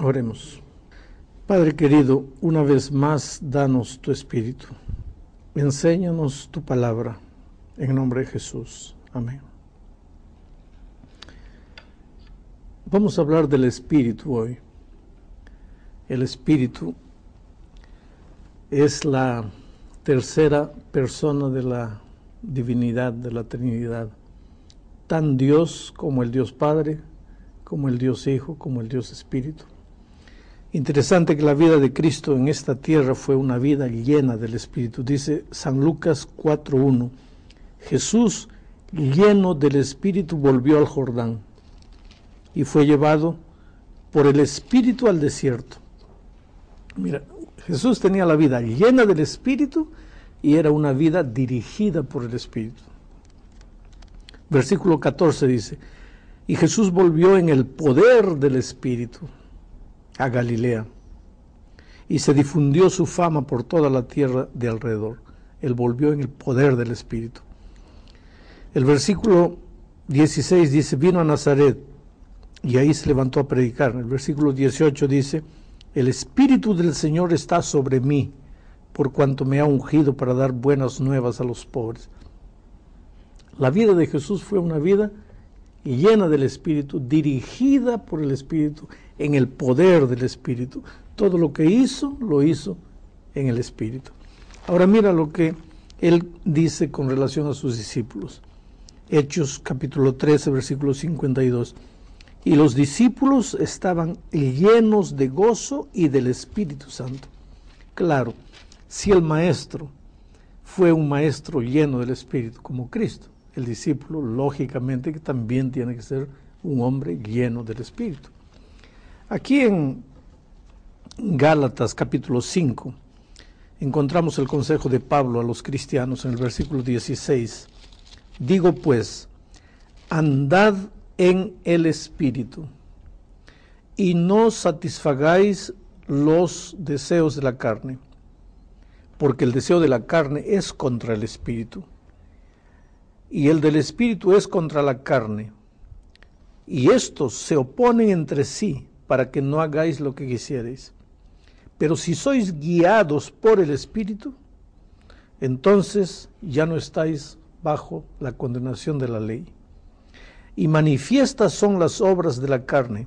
Oremos. Padre querido, una vez más, danos tu Espíritu. Enséñanos tu palabra. En nombre de Jesús. Amén. Vamos a hablar del Espíritu hoy. El Espíritu es la tercera persona de la divinidad, de la Trinidad. Tan Dios como el Dios Padre, como el Dios Hijo, como el Dios Espíritu. Interesante que la vida de Cristo en esta tierra fue una vida llena del Espíritu. Dice San Lucas 4:1, Jesús, lleno del Espíritu, volvió al Jordán y fue llevado por el Espíritu al desierto. Mira, Jesús tenía la vida llena del Espíritu y era una vida dirigida por el Espíritu. Versículo 14 dice, y Jesús volvió en el poder del Espíritu a Galilea, y se difundió su fama por toda la tierra de alrededor. Él volvió en el poder del Espíritu. El versículo 16 dice, vino a Nazaret, y ahí se levantó a predicar. El versículo 18 dice, el Espíritu del Señor está sobre mí, por cuanto me ha ungido para dar buenas nuevas a los pobres. La vida de Jesús fue una vida llena del Espíritu, dirigida por el Espíritu, en el poder del Espíritu. Todo lo que hizo, lo hizo en el Espíritu. Ahora mira lo que él dice con relación a sus discípulos. Hechos capítulo 13, versículo 52. Y los discípulos estaban llenos de gozo y del Espíritu Santo. Claro, si el maestro fue un maestro lleno del Espíritu, como Cristo, el discípulo, lógicamente, que también tiene que ser un hombre lleno del Espíritu. Aquí en Gálatas capítulo 5 encontramos el consejo de Pablo a los cristianos en el versículo 16. Digo pues, andad en el Espíritu y no satisfagáis los deseos de la carne, porque el deseo de la carne es contra el Espíritu y el del Espíritu es contra la carne, y estos se oponen entre sí para que no hagáis lo que quisierais. Pero si sois guiados por el Espíritu, entonces ya no estáis bajo la condenación de la ley. Y manifiestas son las obras de la carne.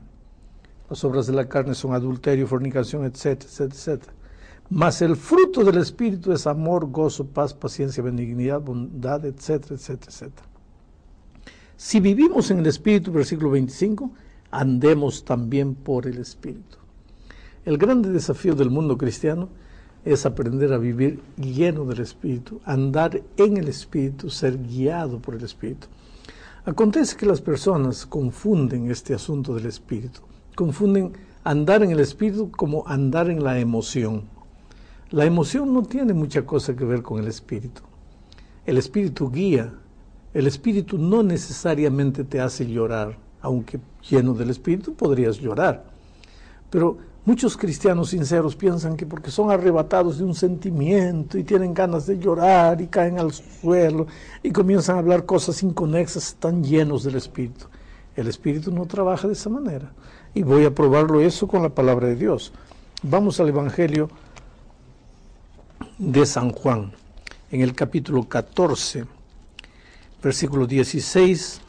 Las obras de la carne son adulterio, fornicación, etcétera, etcétera, etcétera. Mas el fruto del Espíritu es amor, gozo, paz, paciencia, benignidad, bondad, etcétera, etcétera, etcétera. Si vivimos en el Espíritu, versículo 25, andemos también por el Espíritu. El grande desafío del mundo cristiano es aprender a vivir lleno del Espíritu, andar en el Espíritu, ser guiado por el Espíritu. Acontece que las personas confunden este asunto del Espíritu, confunden andar en el Espíritu como andar en la emoción. La emoción no tiene mucha cosa que ver con el Espíritu. El Espíritu guía. El Espíritu no necesariamente te hace llorar, aunque lleno del Espíritu podrías llorar. Pero muchos cristianos sinceros piensan que porque son arrebatados de un sentimiento y tienen ganas de llorar y caen al suelo y comienzan a hablar cosas inconexas, están llenos del Espíritu. El Espíritu no trabaja de esa manera. Y voy a probarlo eso con la palabra de Dios. Vamos al Evangelio de San Juan, en el capítulo 14, versículo 16,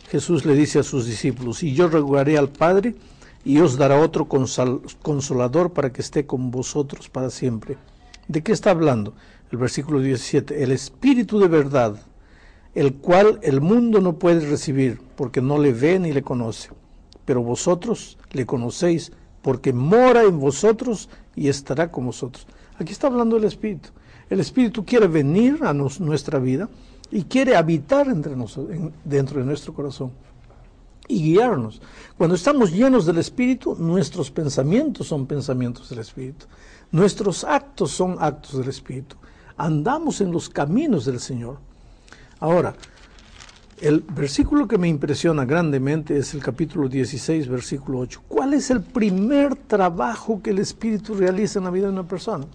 Jesús le dice a sus discípulos, y yo rogaré al Padre, y os dará otro consolador para que esté con vosotros para siempre. ¿De qué está hablando? El versículo 17, el Espíritu de verdad, el cual el mundo no puede recibir, porque no le ve ni le conoce, pero vosotros le conocéis, porque mora en vosotros y estará con vosotros. Aquí está hablando el Espíritu. El Espíritu quiere venir a nuestra vida y quiere habitar entre nosotros, dentro de nuestro corazón y guiarnos. Cuando estamos llenos del Espíritu, nuestros pensamientos son pensamientos del Espíritu. Nuestros actos son actos del Espíritu. Andamos en los caminos del Señor. Ahora, el versículo que me impresiona grandemente es el capítulo 16, versículo 8. ¿Cuál es el primer trabajo que el Espíritu realiza en la vida de una persona?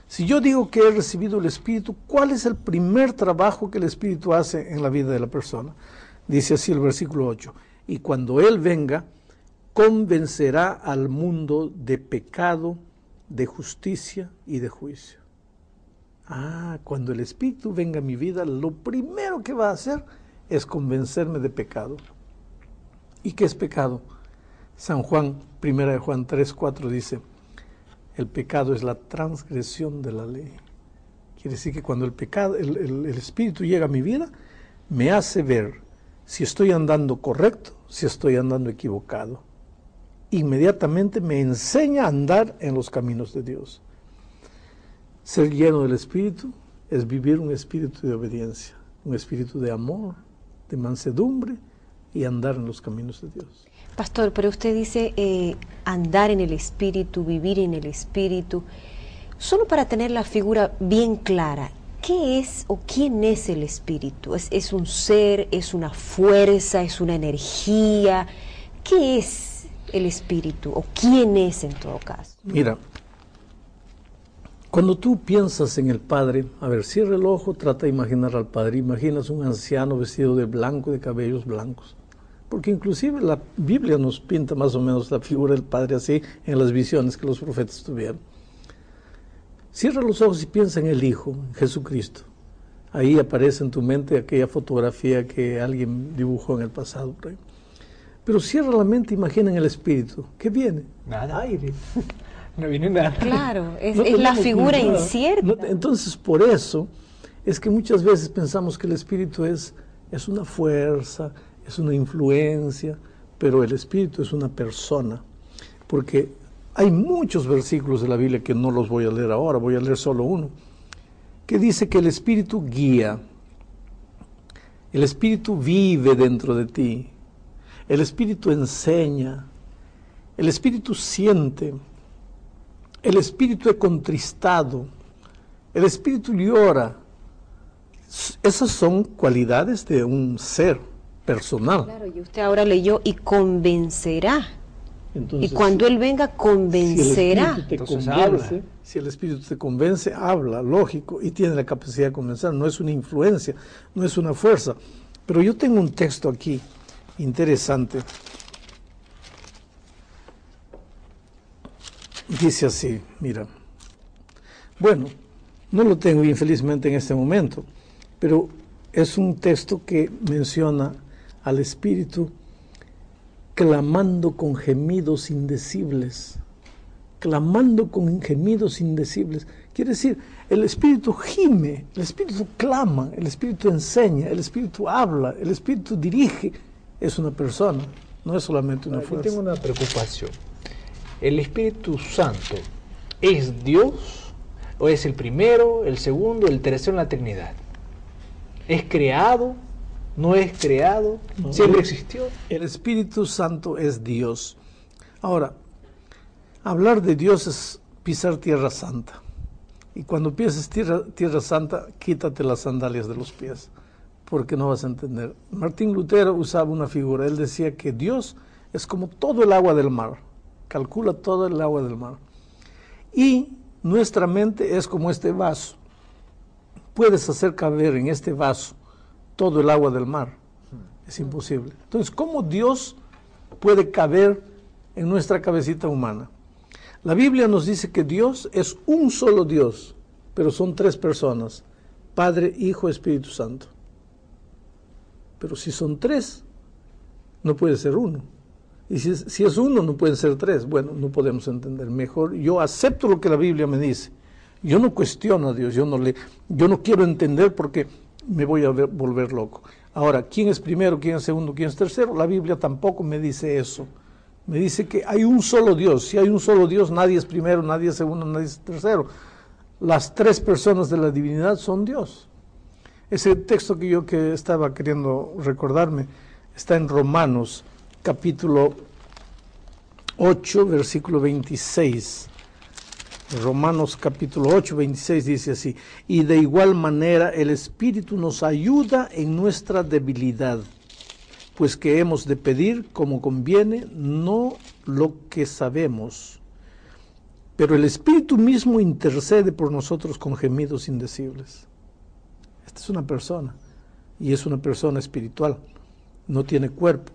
Si yo digo que he recibido el Espíritu, ¿cuál es el primer trabajo que el Espíritu hace en la vida de la persona? Dice así el versículo 8. Y cuando Él venga, convencerá al mundo de pecado, de justicia y de juicio. Cuando el Espíritu venga a mi vida, lo primero que va a hacer es convencerme de pecado. ¿Y qué es pecado? San Juan, 1 de Juan 3:4 dice, el pecado es la transgresión de la ley. Quiere decir que cuando el Espíritu llega a mi vida, me hace ver si estoy andando correcto, si estoy andando equivocado. Inmediatamente me enseña a andar en los caminos de Dios. Ser lleno del Espíritu es vivir un espíritu de obediencia, un espíritu de amor, de mansedumbre y andar en los caminos de Dios. Pastor, pero usted dice andar en el Espíritu, vivir en el Espíritu. Solo para tener la figura bien clara, ¿qué es o quién es el Espíritu? ¿Es un ser, es una fuerza, es una energía? ¿Qué es el Espíritu o quién es en todo caso? Mira, cuando tú piensas en el Padre, a ver, cierra el ojo, trata de imaginar al Padre. Imaginas un anciano vestido de blanco, de cabellos blancos. Porque inclusive la Biblia nos pinta más o menos la figura del Padre así en las visiones que los profetas tuvieron. Cierra los ojos y piensa en el Hijo, en Jesucristo. Ahí aparece en tu mente aquella fotografía que alguien dibujó en el pasado. Por ahí. Pero cierra la mente, imagina en el Espíritu. ¿Qué viene? Nada. Aire. No viene nada. Claro, es la figura incierta. Entonces, por eso es que muchas veces pensamos que el Espíritu es una fuerza, es una influencia, pero el Espíritu es una persona. Porque hay muchos versículos de la Biblia que no los voy a leer ahora, voy a leer solo uno, que dice que el Espíritu guía, el Espíritu vive dentro de ti, el Espíritu enseña, el Espíritu siente, el Espíritu es contristado, el Espíritu llora. Esas son cualidades de un ser personal. Claro, y usted ahora leyó y convencerá. Entonces, y cuando Él venga, convencerá. Si el Espíritu te convence, habla, lógico, y tiene la capacidad de convencer. No es una influencia, no es una fuerza. Pero yo tengo un texto aquí interesante. Dice así, mira. Bueno, no lo tengo infelizmente en este momento, pero es un texto que menciona al Espíritu clamando con gemidos indecibles. Clamando con gemidos indecibles. Quiere decir, el Espíritu gime, el Espíritu clama, el Espíritu enseña, el Espíritu habla, el Espíritu dirige. Es una persona, no es solamente una fuerza. Yo tengo una preocupación. ¿El Espíritu Santo es Dios o es el primero, el segundo, el tercero en la Trinidad? ¿Es creado? ¿No es creado? No, ¿siempre existió? El Espíritu Santo es Dios. Ahora, hablar de Dios es pisar tierra santa. Y cuando pises tierra santa, quítate las sandalias de los pies, porque no vas a entender. Martín Lutero usaba una figura. Él decía que Dios es como todo el agua del mar. Calcula todo el agua del mar. Y nuestra mente es como este vaso. Puedes hacer caber en este vaso todo el agua del mar. Es imposible. Entonces, ¿cómo Dios puede caber en nuestra cabecita humana? La Biblia nos dice que Dios es un solo Dios, pero son tres personas: Padre, Hijo, Espíritu Santo. Pero si son tres, no puede ser uno. Y si es uno, no pueden ser tres. Bueno, no podemos entender. Mejor yo acepto lo que la Biblia me dice. Yo no cuestiono a Dios, yo no quiero entender porque me voy a volver loco. Ahora, ¿quién es primero, quién es segundo, quién es tercero? La Biblia tampoco me dice eso. Me dice que hay un solo Dios. Si hay un solo Dios, nadie es primero, nadie es segundo, nadie es tercero. Las tres personas de la divinidad son Dios. Ese texto que estaba queriendo recordarme está en Romanos, capítulo 8, versículo 26. Romanos capítulo 8, 26 dice así: y de igual manera el Espíritu nos ayuda en nuestra debilidad, pues que hemos de pedir como conviene, no lo que sabemos, pero el Espíritu mismo intercede por nosotros con gemidos indecibles. Esta es una persona, y es una persona espiritual, no tiene cuerpo.